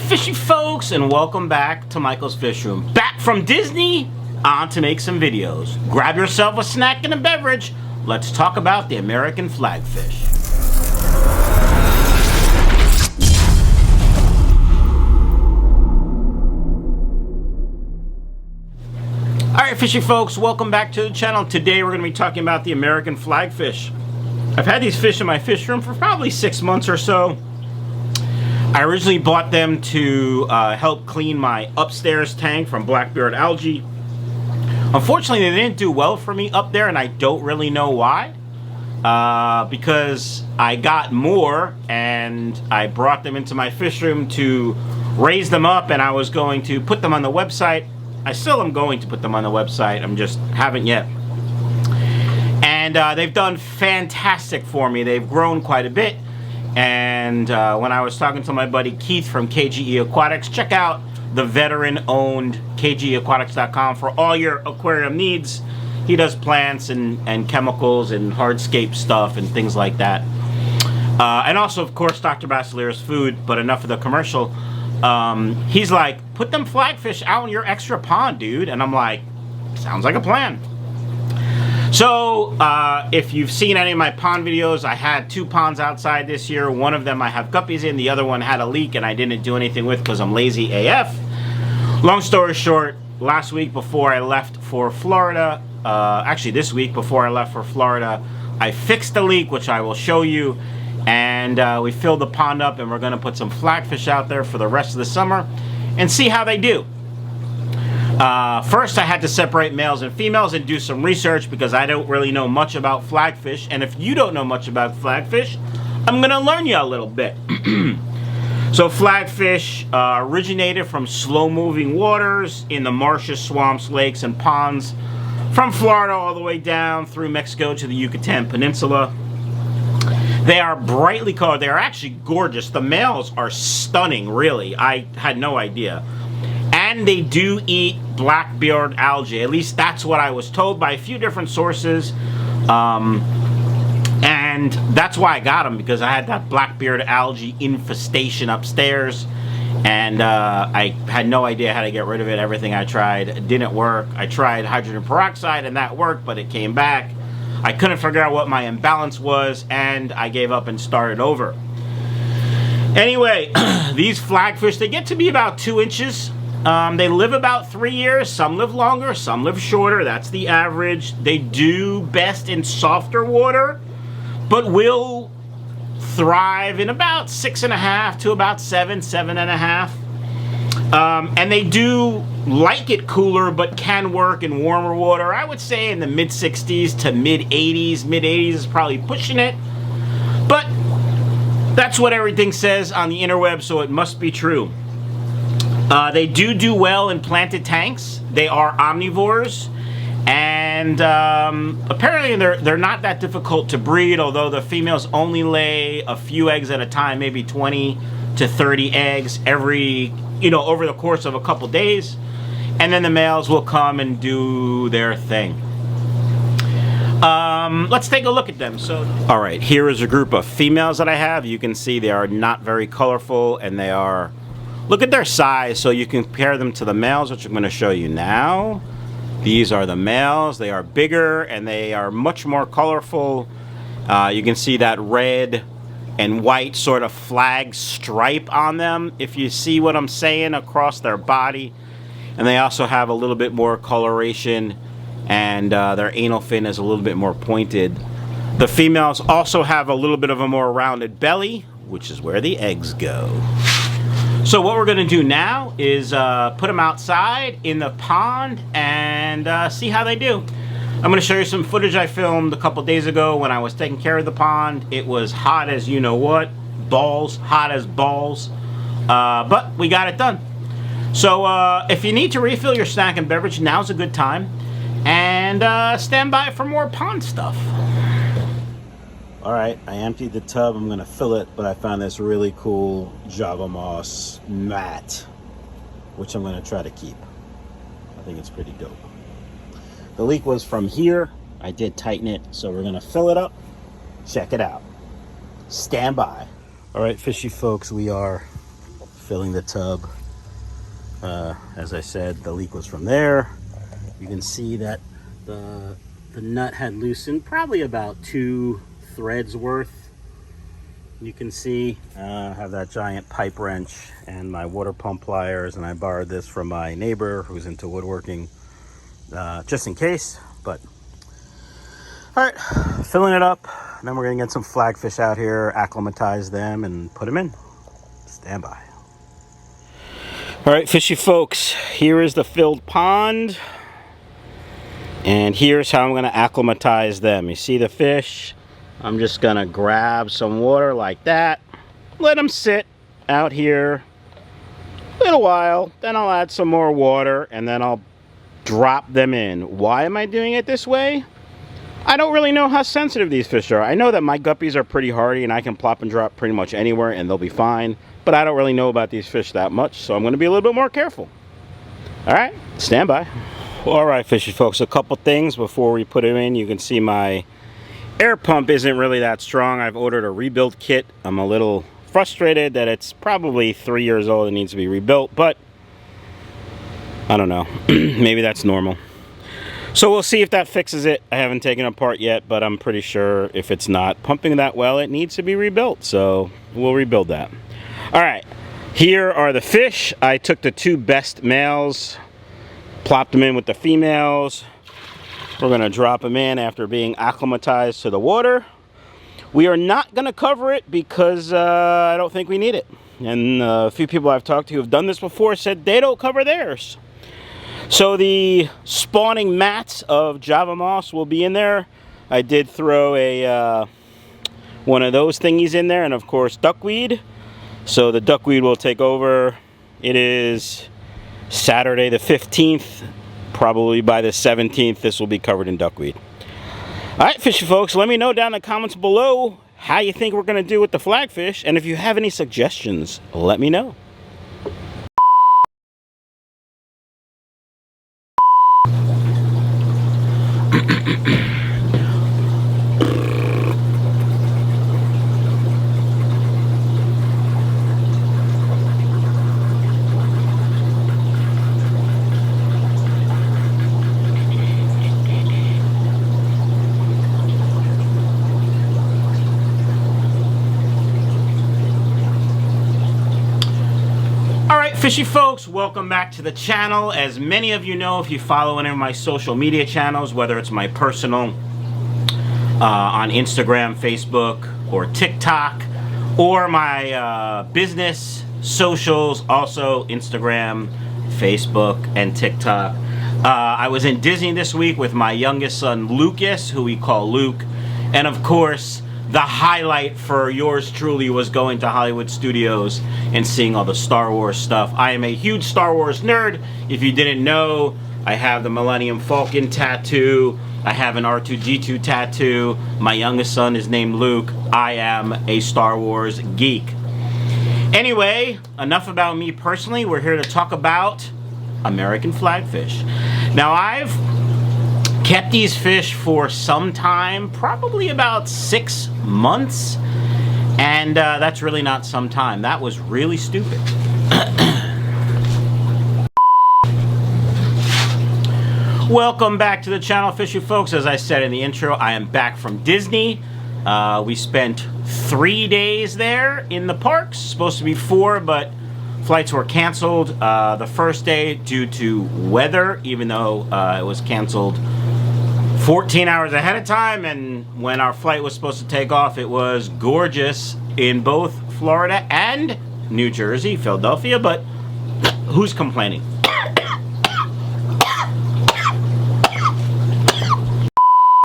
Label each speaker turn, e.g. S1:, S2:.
S1: Fishy folks, and welcome back to Michael's Fish Room. Back from Disney, on to make some videos. Grab yourself a snack and a beverage. Let's talk about the American flagfish. Alright, fishy folks, welcome back to the channel. Today we're going to be talking about the American flagfish. I've had these fish in my fish room for probably 6 months or so. I originally bought them to help clean my upstairs tank from black-beard algae. Unfortunately, they didn't do well for me up there, and I don't really know why. Because I got more, and I brought them into my fish room to raise them up, and I was going to put them on the website. I still am going to put them on the website. I'm just haven't yet. And they've done fantastic for me. They've grown quite a bit. And when I was talking to my buddy Keith from KJE Aquatics, check out the veteran-owned KJEAquatics.com for all your aquarium needs. He does plants and chemicals and hardscape stuff and things like that. And also, of course, Dr. Basilera's food, but enough of the commercial. He's like, put them flagfish out in your extra pond, dude. And I'm like, sounds like a plan. So, if you've seen any of my pond videos, I had 2 ponds outside this year. One of them I have guppies in. The other one had a leak and I didn't do anything with because I'm lazy AF. Long story short, last week before I left for Florida, actually this week before I left for Florida, I fixed the leak, which I will show you. And we filled the pond up, and we're going to put some flagfish out there for the rest of the summer and see how they do. First, I had to separate males and females and do some research because I don't really know much about flagfish. And if you don't know much about flagfish, I'm going to learn you a little bit. So flagfish originated from slow-moving waters in the marshes, swamps, lakes, and ponds from Florida all the way down through Mexico to the Yucatan Peninsula. They are brightly colored. They are actually gorgeous. The males are stunning, really. I had no idea. And they do eat black-beard algae. At least that's what I was told by a few different sources. And that's why I got them, because I had that black-beard algae infestation upstairs. And I had no idea how to get rid of it. Everything I tried didn't work. I tried hydrogen peroxide, and that worked, but it came back. I couldn't figure out what my imbalance was, and I gave up and started over. Anyway, these flagfish, they get to be about 2 inches. They live about 3 years. Some live longer, some live shorter. That's the average. They do best in softer water, but will thrive in about 6.5 to about 7.5. And they do like it cooler, but can work in warmer water. I would say in the mid-60s to mid-80s. Mid-80s is probably pushing it. But that's what everything says on the interweb, so it must be true. They do well in planted tanks. They are omnivores. And apparently they're not that difficult to breed, although the females only lay a few eggs at a time, maybe 20 to 30 eggs every, over the course of a couple days. And then the males will come and do their thing. Let's take a look at them. All right, here is a group of females that I have. You can see they are not very colorful, and they are, look at their size, so you can compare them to the males, which I'm going to show you now. These are the males. They are bigger, and they are much more colorful. You can see that red and white sort of flag stripe on them, if you see what I'm saying, across their body. And they also have a little bit more coloration, and their anal fin is a little bit more pointed. The females also have a little bit of a more rounded belly, which is where the eggs go. So what we're going to do now is put them outside in the pond and see how they do. I'm going to show you some footage I filmed a couple days ago when I was taking care of the pond. It was hot as you know what, balls, hot as balls, but we got it done. So if you need to refill your snack and beverage, now's a good time. And stand by for more pond stuff. Alright, I emptied the tub. I'm going to fill it, but I found this really cool Java Moss mat, which I'm going to try to keep. I think it's pretty dope. The leak was from here. I did tighten it, so we're going to fill it up. Check it out. Stand by. Alright, fishy folks, we are filling the tub. As I said, the leak was from there. You can see that the nut had loosened probably about 2 threads worth. You can see I have that giant pipe wrench and my water pump pliers, and I borrowed this from my neighbor who's into woodworking, just in case. But all right, filling it up. Then we're gonna get some flagfish out here, acclimatize them, and put them in. Stand by. All right, fishy folks, here is the filled pond. And here's how I'm gonna acclimatize them. You see the fish? I'm just gonna grab some water like that, let them sit out here a little while, then I'll add some more water, and then I'll drop them in. Why am I doing it this way? I don't really know how sensitive these fish are. I know that my guppies are pretty hardy and I can plop and drop pretty much anywhere and they'll be fine, but I don't really know about these fish that much, so I'm gonna be a little bit more careful. All right, stand by. All right, fishy folks, a couple things before we put them in. You can see my air pump isn't really that strong. I've ordered a rebuild kit. I'm a little frustrated that it's probably 3 years old and needs to be rebuilt, but I don't know. Maybe that's normal. So we'll see if that fixes it. I haven't taken it apart yet, but I'm pretty sure if it's not pumping that well, it needs to be rebuilt. So we'll rebuild that. All right, here are the fish. I took the 2 best males, plopped them in with the females. We're gonna drop them in after being acclimatized to the water. We are not gonna cover it because I don't think we need it. And a few people I've talked to who have done this before said they don't cover theirs. So the spawning mats of Java moss will be in there. I did throw a one of those thingies in there, and of course duckweed. So the duckweed will take over. It is Saturday the 15th. Probably by the 17th, this will be covered in duckweed. All right, fishy folks, let me know down in the comments below how you think we're gonna do with the flagfish, and if you have any suggestions, let me know. Fishy folks, welcome back to the channel. As many of you know, if you follow any of my social media channels, whether it's my personal on Instagram, Facebook, or TikTok, or my business socials, also Instagram, Facebook, and TikTok. I was in Disney this week with my youngest son, Lucas, who we call Luke, and of course, the highlight for yours truly was going to Hollywood Studios and seeing all the Star Wars stuff. I am a huge Star Wars nerd. If you didn't know, I have the Millennium Falcon tattoo. I have an R2-D2 tattoo. My youngest son is named Luke. I am a Star Wars geek. Anyway, enough about me personally. We're here to talk about American flagfish. Now, I've kept these fish for some time, probably about 6 months, and that's really not some time. That was really stupid. Welcome back to the channel, fishy folks. As I said in the intro, I am back from Disney. We spent 3 days there in the parks. Supposed to be 4, but flights were canceled the first day due to weather, even though it was canceled 14 hours ahead of time, and when our flight was supposed to take off, it was gorgeous in both Florida and New Jersey, Philadelphia, but who's complaining?